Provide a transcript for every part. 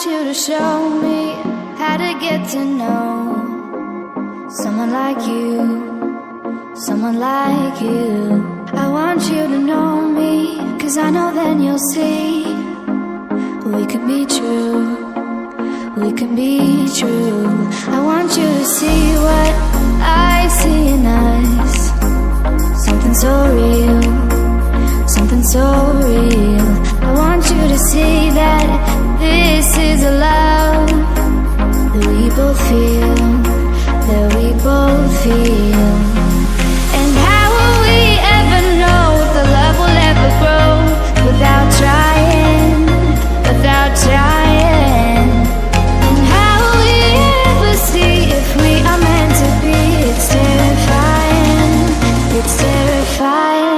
you to show me how to get to know someone like you, someone like you. I want you to know me, 'cause I know then you'll see we could be true, we can be true. I want you to see what I see in us, something so real, something so real. I want you to see that this is a love that we both feel, that we both feel. And how will we ever know if the love will ever grow without trying, without trying? And how will we ever see if we are meant to be? It's terrifying, it's terrifying.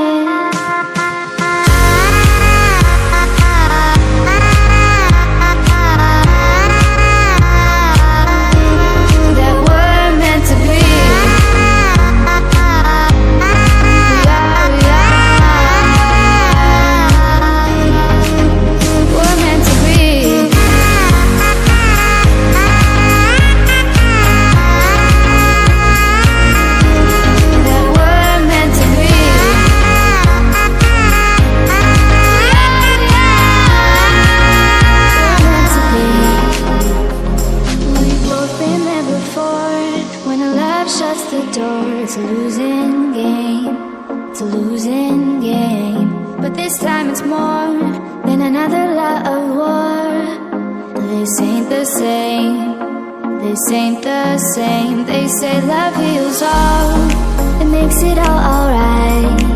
It's a losing game, it's a losing game. But this time it's more than another love war. This ain't the same, this ain't the same. They say love heals all, it makes it all alright.